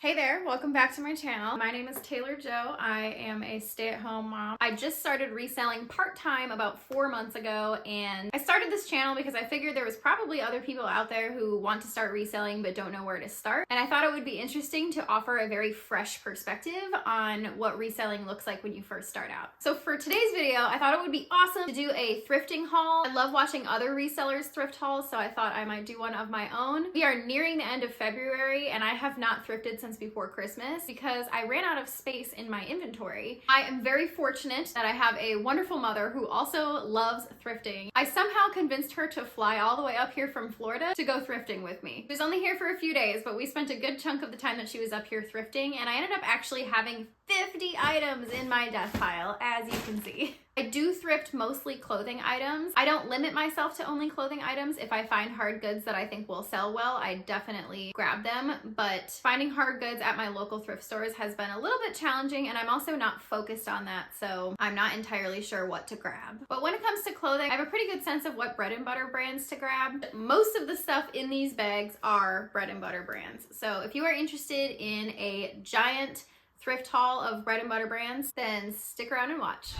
Hey there, welcome back to my channel. My name is Taylor Jo. I am a stay-at-home mom. I just started reselling part-time about 4 months ago, and I started this channel because I figured there was probably other people out there who want to start reselling but don't know where to start. And I thought it would be interesting to offer a very fresh perspective on what reselling looks like when you first start out. So for today's video, I thought it would be awesome to do a thrifting haul. I love watching other resellers thrift hauls, so I thought I might do one of my own. We are nearing the end of February, and I have not thrifted since before Christmas because I ran out of space in my inventory. I am very fortunate that I have a wonderful mother who also loves thrifting. I somehow convinced her to fly all the way up here from Florida to go thrifting with me. She was only here for a few days, but we spent a good chunk of the time that she was up here thrifting, and I ended up actually having 50 items in my death pile, as you can see. I do thrift mostly clothing items. I don't limit myself to only clothing items. If I find hard goods that I think will sell well, I definitely grab them. But finding hard goods at my local thrift stores has been a little bit challenging, and I'm also not focused on that, so I'm not entirely sure what to grab. But when it comes to clothing, I have a pretty good sense of what bread and butter brands to grab. Most of the stuff in these bags are bread and butter brands. So if you are interested in a giant thrift haul of bread and butter brands, then stick around and watch.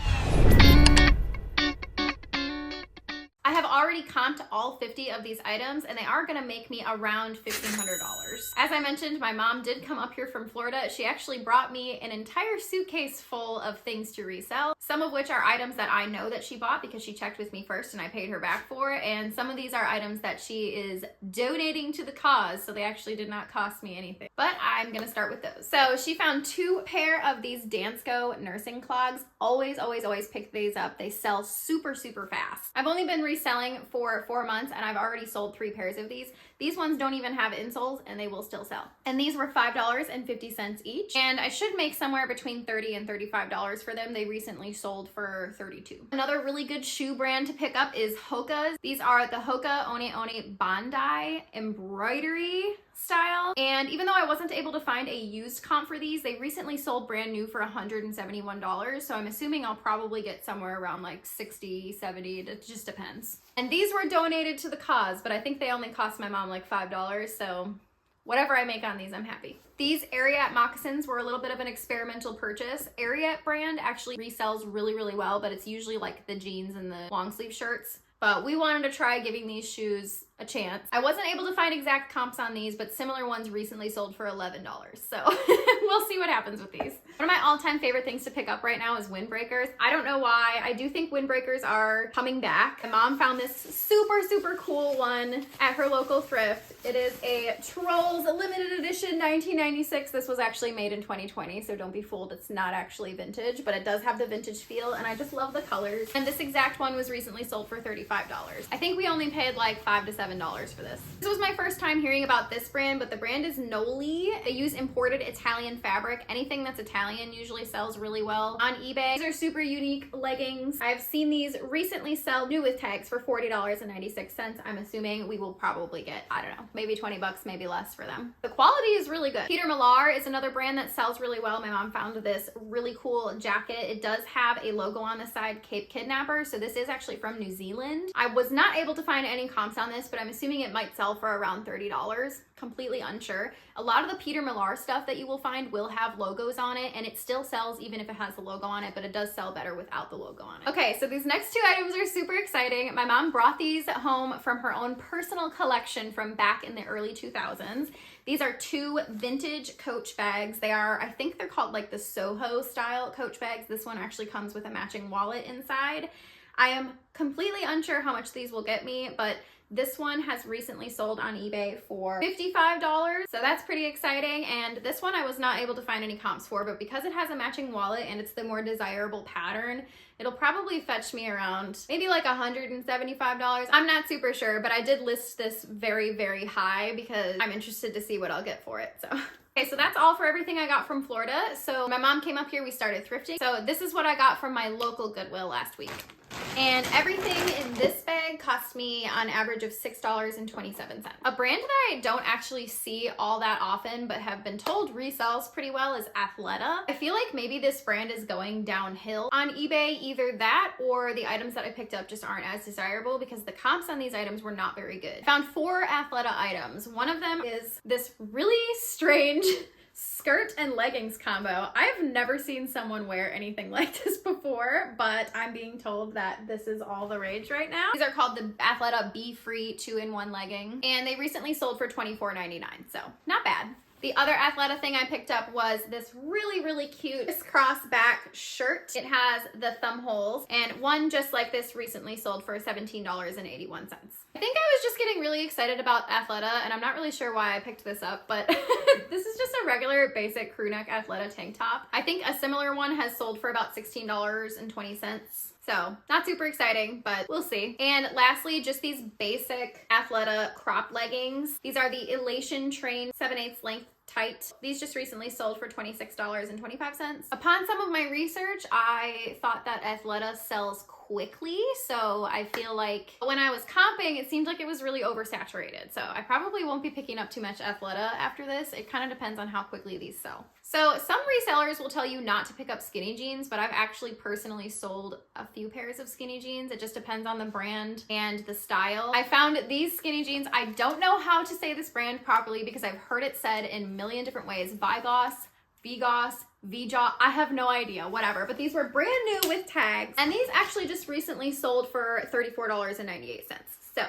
I have already comped all 50 of these items, and they are gonna make me around $1,500. As I mentioned, my mom did come up here from Florida. She actually brought me an entire suitcase full of things to resell, some of which are items that I know that she bought because she checked with me first and I paid her back for, and some of these are items that she is donating to the cause, so they actually did not cost me anything. But I'm gonna start with those. So she found 2 pair of these Dansko nursing clogs. Always pick these up. They sell super fast. I've only been reselling for 4 months, and I've already sold 3 pairs of these. These ones don't even have insoles, and they will still sell. And these were $5.50 each, and I should make somewhere between $30 and $35 for them. They recently sold for $32. Another really good shoe brand to pick up is Hoka's. These are the Hoka One One Bondi embroidery style, and even though I wasn't able to find a used comp for these, they recently sold brand new for $171, so I'm assuming I'll probably get somewhere around like 60, 70, it just depends. And these were donated to the cause, but I think they only cost my mom like $5, so whatever I make on these, I'm happy. These Ariat moccasins were a little bit of an experimental purchase. Ariat brand actually resells really well, but it's usually like the jeans and the long sleeve shirts. But we wanted to try giving these shoes a chance. I wasn't able to find exact comps on these, but similar ones recently sold for $11. So we'll see what happens with these. One of my all-time favorite things to pick up right now is windbreakers. I don't know why. I do think windbreakers are coming back. My mom found this super cool one at her local thrift. It is a Trolls limited edition 1996. This was actually made in 2020, so don't be fooled. It's not actually vintage, but it does have the vintage feel, and I just love the colors. And this exact one was recently sold for $35. I think we only paid like $5 to $7 for this. This was my first time hearing about this brand, but the brand is Noli. They use imported Italian fabric. Anything that's Italian usually sells really well on eBay. These are super unique leggings. I've seen these recently sell new with tags for $40.96. I'm assuming we will probably get, I don't know, maybe 20 bucks, maybe less for them. The quality is really good. Peter Millar is another brand that sells really well. My mom found this really cool jacket. It does have a logo on the side, Cape Kidnapper, so this is actually from New Zealand. I was not able to find any comps on this, but I'm assuming it might sell for around $30. Completely unsure. A lot of the Peter Millar stuff that you will find will have logos on it, and it still sells even if it has the logo on it, but it does sell better without the logo on it. Okay, so these next 2 items are super exciting. My mom brought these home from her own personal collection from back in the early 2000s. These are 2 vintage Coach bags. They are, I think they're called like the Soho style Coach bags. This one actually comes with a matching wallet inside. I am completely unsure how much these will get me, but this one has recently sold on eBay for $55, so that's pretty exciting. And this one I was not able to find any comps for, but because it has a matching wallet and it's the more desirable pattern, it'll probably fetch me around maybe like $175. I'm not super sure, but I did list this very high because I'm interested to see what I'll get for it, so. Okay, so that's all for everything I got from Florida. So my mom came up here, we started thrifting. So this is what I got from my local Goodwill last week. And everything in this bag cost me on average of $6.27. A brand that I don't actually see all that often but have been told resells pretty well is Athleta. I feel like maybe this brand is going downhill on eBay. Either that or the items that I picked up just aren't as desirable because the comps on these items were not very good. I found 4 Athleta items. One of them is this really strange skirt and leggings combo. I've never seen someone wear anything like this before, but I'm being told that this is all the rage right now. These are called the Athleta Be Free 2-in-1 legging, and they recently sold for $24.99, so not bad. The other Athleta thing I picked up was this really cute crisscross back shirt. It has the thumb holes, and one just like this recently sold for $17.81. I think I was just getting really excited about Athleta, and I'm not really sure why I picked this up, but this is just a regular basic crew neck Athleta tank top. I think a similar one has sold for about $16.20. So not super exciting, but we'll see. And lastly, just these basic Athleta crop leggings. These are the Elation Train 7/8 length tight. These just recently sold for $26.25. Upon some of my research, I thought that Athleta sells quickly, so I feel like when I was comping, it seemed like it was really oversaturated. So I probably won't be picking up too much Athleta after this. It kind of depends on how quickly these sell. So some resellers will tell you not to pick up skinny jeans, but I've actually personally sold a few pairs of skinny jeans. It just depends on the brand and the style. I found these skinny jeans, I don't know how to say this brand properly because I've heard it said in a million different ways. Vigos, Vigos, VJaw, I have no idea, whatever. But these were brand new with tags, and these actually just recently sold for $34.98. So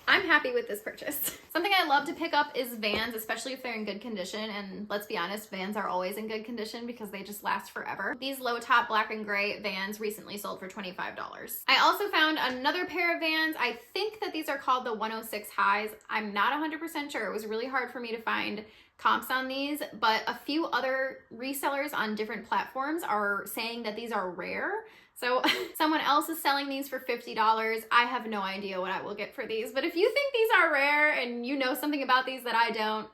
I'm happy with this purchase. Something I love to pick up is Vans, especially if they're in good condition. And let's be honest, Vans are always in good condition because they just last forever. These low top black and gray Vans recently sold for $25. I also found another pair of Vans. I think that these are called the 106 highs. I'm not 100% sure. It was really hard for me to find comps on these, but a few other resellers on different platforms are saying that these are rare. So someone else is selling these for $50. I have no idea what I will get for these, but if you think these are rare and you know something about these that I don't,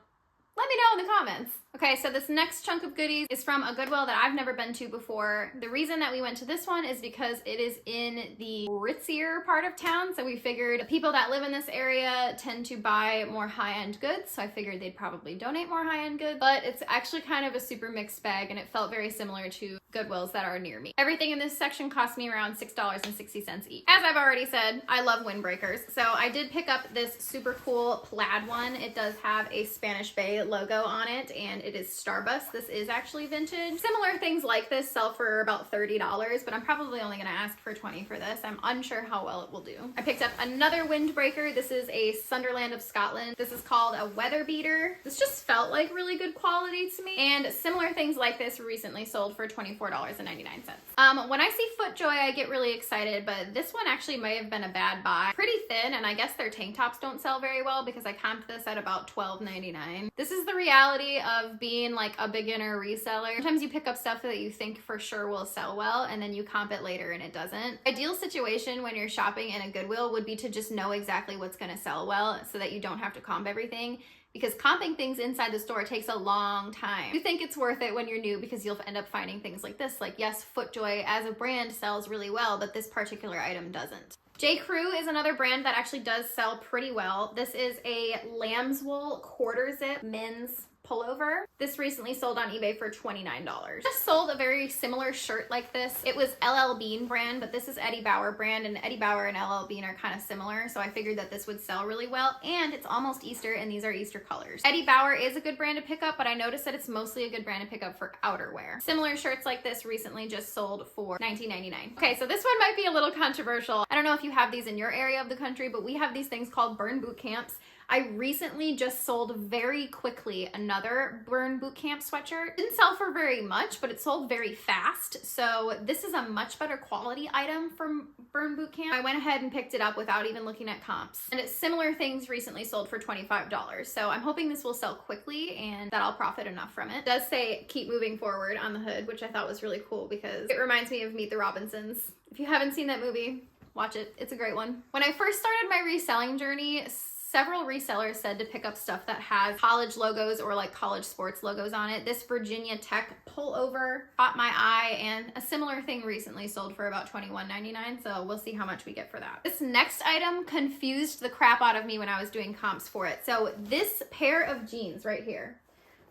let me know in the comments. Okay, so this next chunk of goodies is from a Goodwill that I've never been to before. The reason that we went to this one is because it is in the ritzier part of town, so we figured people that live in this area tend to buy more high-end goods, so I figured they'd probably donate more high-end goods, but it's actually kind of a super mixed bag, and it felt very similar to Goodwills that are near me. Everything in this section cost me around $6.60 each. As I've already said, I love windbreakers, so I did pick up this super cool plaid one. It does have a Spanish Bay logo on it, and it is Starbust. This is actually vintage. Similar things like this sell for about $30, but I'm probably only gonna ask for $20 for this. I'm unsure how well it will do. I picked up another windbreaker. This is a Sunderland of Scotland. This is called a weather beater. This just felt like really good quality to me. And similar things like this recently sold for $24.99. When I see FootJoy, I get really excited, but this one actually may have been a bad buy. Pretty thin, and I guess their tank tops don't sell very well because I comped this at about $12.99. This is the reality of being like a beginner reseller. Sometimes you pick up stuff that you think for sure will sell well, and then you comp it later and it doesn't. Ideal situation when you're shopping in a Goodwill would be to just know exactly what's gonna sell well so that you don't have to comp everything, because comping things inside the store takes a long time. You think it's worth it when you're new because you'll end up finding things like this. Like, yes, FootJoy as a brand sells really well, but this particular item doesn't. J. Crew is another brand that actually does sell pretty well. This is a lamb's wool quarter zip men's pullover. This recently sold on eBay for $29. Just sold a very similar shirt like this. It was LL Bean brand, but this is Eddie Bauer brand, and Eddie Bauer and LL Bean are kind of similar, so I figured that this would sell really well, and it's almost Easter, and these are Easter colors. Eddie Bauer is a good brand to pick up, but I noticed that it's mostly a good brand to pick up for outerwear. Similar shirts like this recently just sold for $19.99. Okay, so this one might be a little controversial. I don't know if you have these in your area of the country, but we have these things called burn boot camps. I recently just sold very quickly another Burn Boot Camp sweatshirt. Didn't sell for very much, but it sold very fast. So this is a much better quality item from Burn Boot Camp. I went ahead and picked it up without even looking at comps. And similar things recently sold for $25. So I'm hoping this will sell quickly and that I'll profit enough from it. It does say keep moving forward on the hood, which I thought was really cool because it reminds me of Meet the Robinsons. If you haven't seen that movie, watch it. It's a great one. When I first started my reselling journey, several resellers said to pick up stuff that has college logos or like college sports logos on it. This Virginia Tech pullover caught my eye, and a similar thing recently sold for about $21.99, so we'll see how much we get for that. This next item confused the crap out of me when I was doing comps for it. So this pair of jeans right here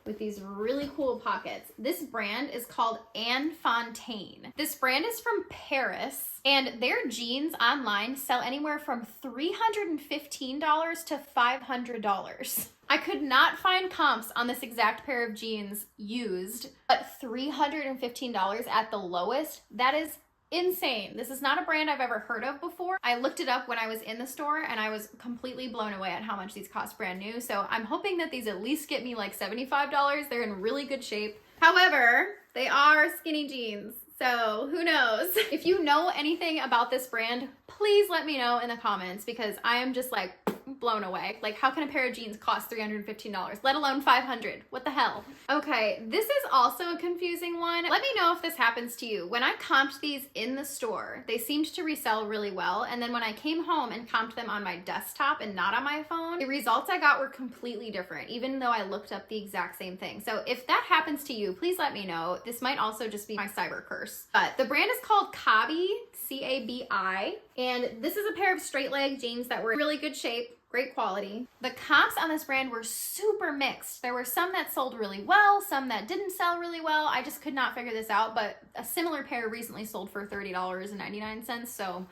with these really cool pockets. This brand is called Anne Fontaine. This brand is from Paris, and their jeans online sell anywhere from $315 to $500. I could not find comps on this exact pair of jeans used, but $315 at the lowest. That is insane. This is not a brand I've ever heard of before. I looked it up when I was in the store and I was completely blown away at how much these cost brand new. So I'm hoping that these at least get me like $75. They're in really good shape. However, they are skinny jeans. So who knows? If you know anything about this brand, please let me know in the comments because I am just like blown away. Like, how can a pair of jeans cost $315, let alone $500? What the hell? Okay, this is also a confusing one. Let me know if this happens to you. When I comped these in the store, they seemed to resell really well. And then when I came home and comped them on my desktop and not on my phone, the results I got were completely different, even though I looked up the exact same thing. So if that happens to you, please let me know. This might also just be my cyber curse. But the brand is called Cabi, C-A-B-I. And this is a pair of straight leg jeans that were in really good shape. Great quality. The comps on this brand were super mixed. There were some that sold really well, some that didn't sell really well. I just could not figure this out, but a similar pair recently sold for $30.99, so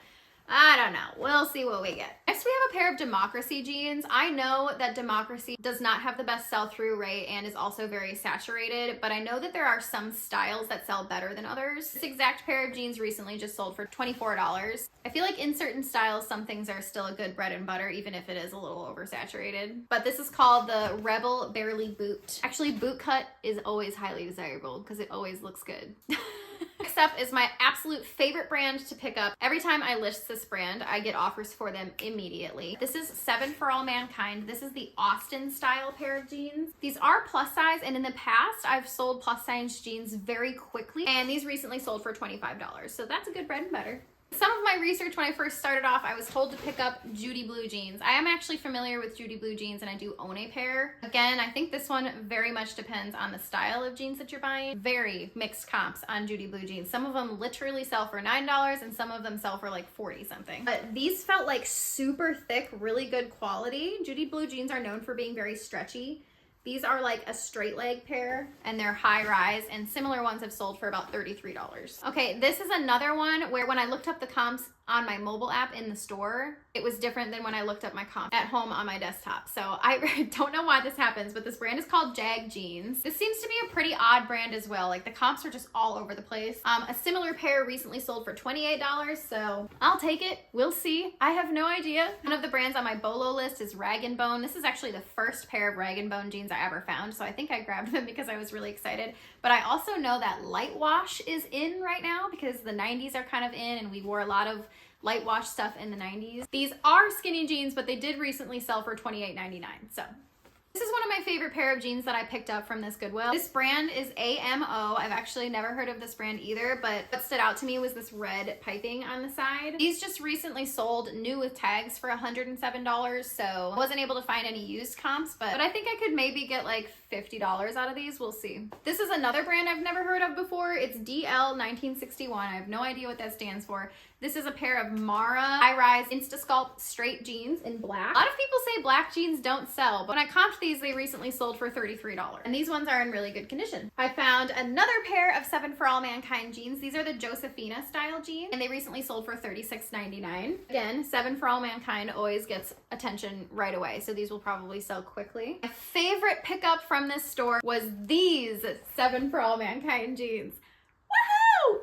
I don't know. We'll see what we get. Next, we have a pair of Democracy jeans. I know that Democracy does not have the best sell-through rate and is also very saturated, but I know that there are some styles that sell better than others. This exact pair of jeans recently just sold for $24. I feel like in certain styles, some things are still a good bread and butter, even if it is a little oversaturated. But this is called the Rebel Barely Boot. Actually, boot cut is always highly desirable because it always looks good. Next up is my absolute favorite brand to pick up. Every time I list this brand, I get offers for them immediately. This is 7 for All Mankind. This is the Austin style pair of jeans. These are plus size, and in the past, I've sold plus size jeans very quickly, and these recently sold for $25. So that's a good bread and butter. Some of my research when I first started off, I was told to pick up Judy Blue jeans. I am actually familiar with Judy Blue jeans and I do own a pair. Again, I think this one very much depends on the style of jeans that you're buying. Very mixed comps on Judy Blue jeans. Some of them literally sell for $9 and some of them sell for like 40 something. But these felt like super thick, really good quality. Judy Blue jeans are known for being very stretchy. These are like a straight leg pair and they're high rise, and similar ones have sold for about $33. Okay, this is another one where when I looked up the comps on my mobile app in the store, it was different than when I looked up my comp at home on my desktop. So I don't know why this happens, but this brand is called Jag Jeans. This seems to be a pretty odd brand as well. Like the comps are just all over the place. A similar pair recently sold for $28, so I'll take it. We'll see. I have no idea. One of the brands on my BOLO list is Rag & Bone. This is actually the first pair of Rag & Bone jeans I ever found, so I think I grabbed them because I was really excited. But I also know that light wash is in right now because the 90s are kind of in and we wore a lot of light wash stuff in the 90s. These are skinny jeans, but they did recently sell for $28.99. So this is one of my favorite pair of jeans that I picked up from this Goodwill. This brand is AMO. I've actually never heard of this brand either, but what stood out to me was this red piping on the side. These just recently sold new with tags for $107, so I wasn't able to find any used comps, but I think I could maybe get like $50 out of these. We'll see. This is another brand I've never heard of before. It's DL1961. I have no idea what that stands for. This is a pair of Mara high-rise Insta-Sculpt straight jeans in black. A lot of people say black jeans don't sell, but when I comped these, they recently sold for $33. And these ones are in really good condition. I found another pair of 7 for All Mankind jeans. These are the Josephina style jeans, and they recently sold for $36.99. Again, 7 for All Mankind always gets attention right away, so these will probably sell quickly. My favorite pickup from this store was these 7 for All Mankind jeans.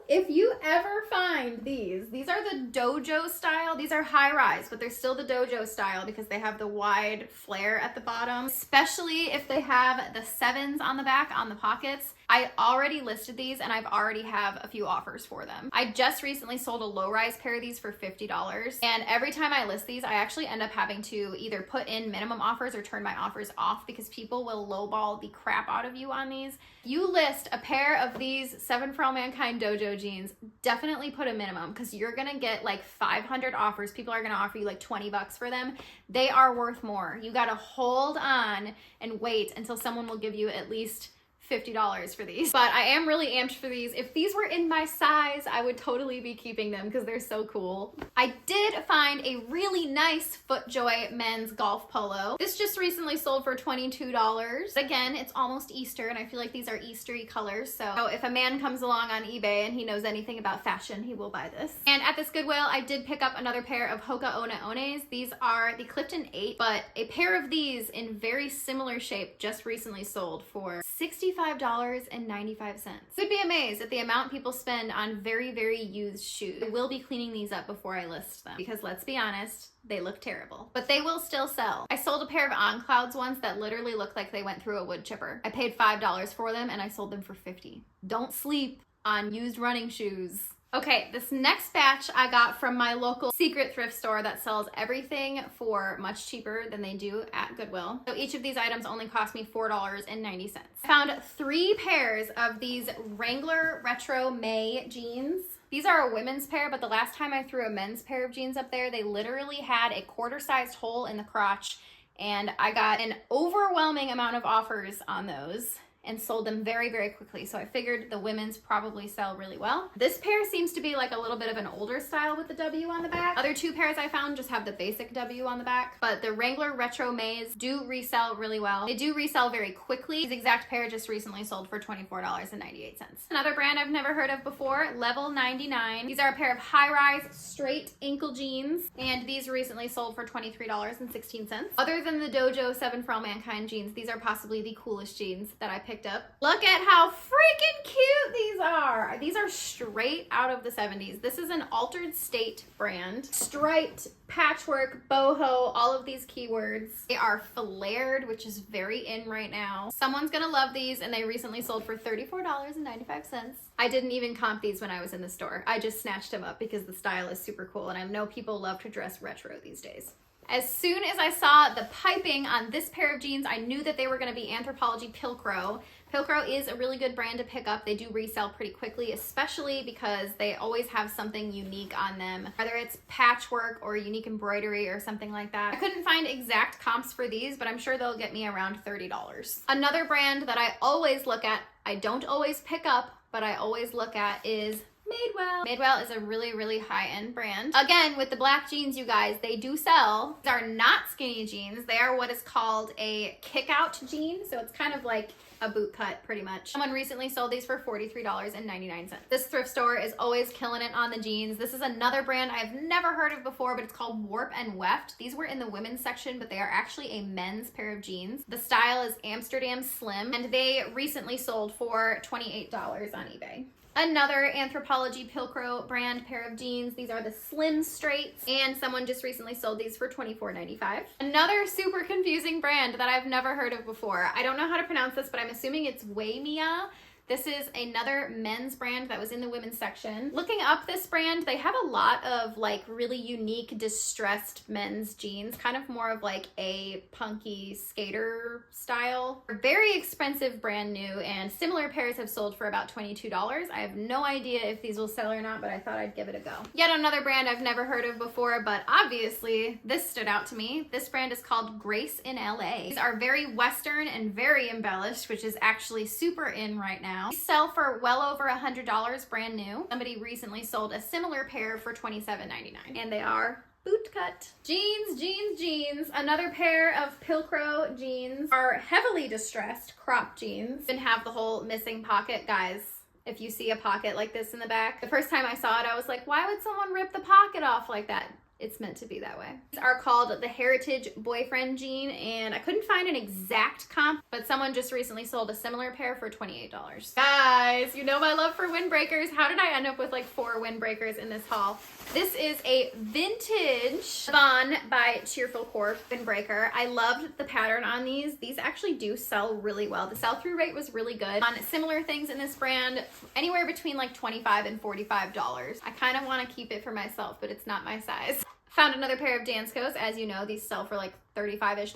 If you ever find these are the dojo style. These are high rise, but they're still the dojo style because they have the wide flare at the bottom, especially if they have the 7s on the back on the pockets. I already listed these and I've already have a few offers for them. I just recently sold a low-rise pair of these for $50, and every time I list these, I actually end up having to either put in minimum offers or turn my offers off because people will lowball the crap out of you on these. If you list a pair of these 7 for All Mankind dojo jeans, definitely put a minimum because you're gonna get like 500 offers. People are gonna offer you like 20 bucks for them. They are worth more. You gotta hold on and wait until someone will give you at least $50 for these. But I am really amped for these. If these were in my size, I would totally be keeping them because they're so cool. I did find a really nice FootJoy men's golf polo. This just recently sold for $22. Again, it's almost Easter and I feel like these are Eastery colors. So if a man comes along on eBay and he knows anything about fashion, he will buy this. And at this Goodwill, I did pick up another pair of Hoka Ona Ones. These are the Clifton 8, but a pair of these in very similar shape just recently sold for $65.95. You'd be amazed at the amount people spend on very, very used shoes. I will be cleaning these up before I list them because let's be honest, they look terrible, but they will still sell. I sold a pair of On Clouds once that literally looked like they went through a wood chipper. I paid $5 for them and I sold them for $50. Don't sleep on used running shoes. Okay, this next batch I got from my local secret thrift store that sells everything for much cheaper than they do at Goodwill. So each of these items only cost me $4.90. I found 3 pairs of these Wrangler Retro May jeans. These are a women's pair, but the last time I threw a men's pair of jeans up there, they literally had a quarter-sized hole in the crotch, and I got an overwhelming amount of offers on those and sold them very, very quickly. So I figured the women's probably sell really well. This pair seems to be like a little bit of an older style with the W on the back. Other 2 pairs I found just have the basic W on the back, but the Wrangler Retro Mays do resell really well. They do resell very quickly. This exact pair just recently sold for $24.98. Another brand I've never heard of before, Level 99. These are a pair of high-rise straight ankle jeans, and these recently sold for $23.16. Other than the Dojo 7 for All Mankind jeans, these are possibly the coolest jeans that I picked up. Look at how freaking cute these are. These are straight out of the 70s. This is an Altered State brand. Striped, patchwork, boho, all of these keywords. They are flared, which is very in right now. Someone's gonna love these, and they recently sold for $34.95. I didn't even comp these when I was in the store. I just snatched them up because the style is super cool, and I know people love to dress retro these days. As soon as I saw the piping on this pair of jeans, I knew that they were going to be Anthropologie Pilcrow. Pilcrow is a really good brand to pick up. They do resell pretty quickly, especially because they always have something unique on them, whether it's patchwork or unique embroidery or something like that. I couldn't find exact comps for these, but I'm sure they'll get me around $30. Another brand that I always look at, I don't always pick up, but I always look at is Madewell. Madewell is a really, really high-end brand. Again, with the black jeans, you guys, they do sell. These are not skinny jeans. They are what is called a kick-out jean. So it's kind of like a boot cut, pretty much. Someone recently sold these for $43.99. This thrift store is always killing it on the jeans. This is another brand I've never heard of before, but it's called Warp and Weft. These were in the women's section, but they are actually a men's pair of jeans. The style is Amsterdam Slim, and they recently sold for $28 on eBay. Another Anthropologie Pilcrow brand pair of jeans. These are the Slim Straights, and someone just recently sold these for $24.95. Another super confusing brand that I've never heard of before. I don't know how to pronounce this, but I'm assuming it's Waymia. This is another men's brand that was in the women's section. Looking up this brand, they have a lot of like really unique distressed men's jeans, kind of more of like a punky skater style. They're very expensive, brand new, and similar pairs have sold for about $22. I have no idea if these will sell or not, but I thought I'd give it a go. Yet another brand I've never heard of before, but obviously this stood out to me. This brand is called Grace in LA. These are very Western and very embellished, which is actually super in right now. These sell for well over $100 brand new. Somebody recently sold a similar pair for $27.99, and they are boot cut. Jeans, jeans, jeans. Another pair of Pilcrow jeans are heavily distressed crop jeans and have the whole missing pocket. Guys, if you see a pocket like this in the back, the first time I saw it, I was like, why would someone rip the pocket off like that? It's meant to be that way. These are called the Heritage Boyfriend jean, and I couldn't find an exact comp, but someone just recently sold a similar pair for $28. Guys, you know my love for windbreakers. How did I end up with like 4 windbreakers in this haul? This is a vintage Vaughn by Cheerful Corp windbreaker. I loved the pattern on these. These actually do sell really well. The sell-through rate was really good. On similar things in this brand, anywhere between like $25 and $45. I kind of want to keep it for myself, but it's not my size. Found another pair of Danskos. As you know, these sell for like $35-ish.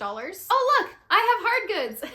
Oh look, I have hard goods.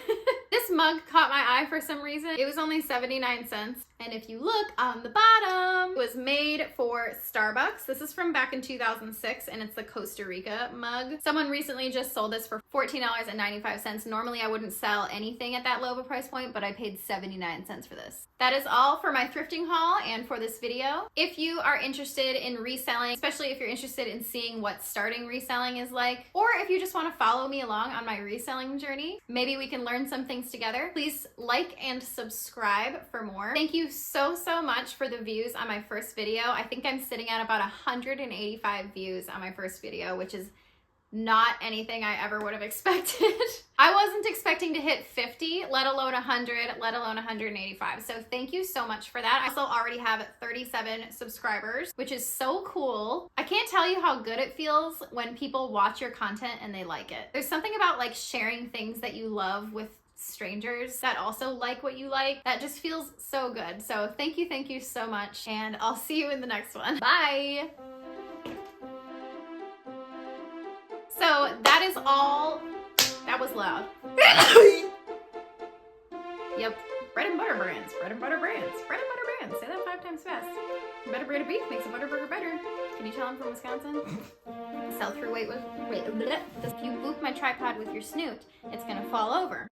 This This mug caught my eye for some reason. It was only 79 cents. And if you look on the bottom, it was made for Starbucks. This is from back in 2006, and it's the Costa Rica mug. Someone recently just sold this for $14.95. Normally, I wouldn't sell anything at that low of a price point, but I paid 79 cents for this. That is all for my thrifting haul and for this video. If you are interested in reselling, especially if you're interested in seeing what starting reselling is like, or if you just want to follow me along on my reselling journey, maybe we can learn some things together. Please like and subscribe for more. Thank you so much for the views on my first video. I think I'm sitting at about 185 views on my first video, which is not anything I ever would have expected. I wasn't expecting to hit 50, let alone 100, let alone 185. So thank you so much for that. I also already have 37 subscribers, which is so cool. I can't tell you how good it feels when people watch your content and they like it. There's something about like sharing things that you love with strangers that also like what you like. That just feels so good. So thank you so much, and I'll see you in the next one. Bye. So that is all. That was loud. Yep. Bread and butter brands. Bread and butter brands. Bread and butter brands. Say that 5 times fast. Better bread of beef makes a butter burger better. Can you tell I'm from Wisconsin? Sell through weight with. Wait. If you boop my tripod with your snoot, it's gonna fall over.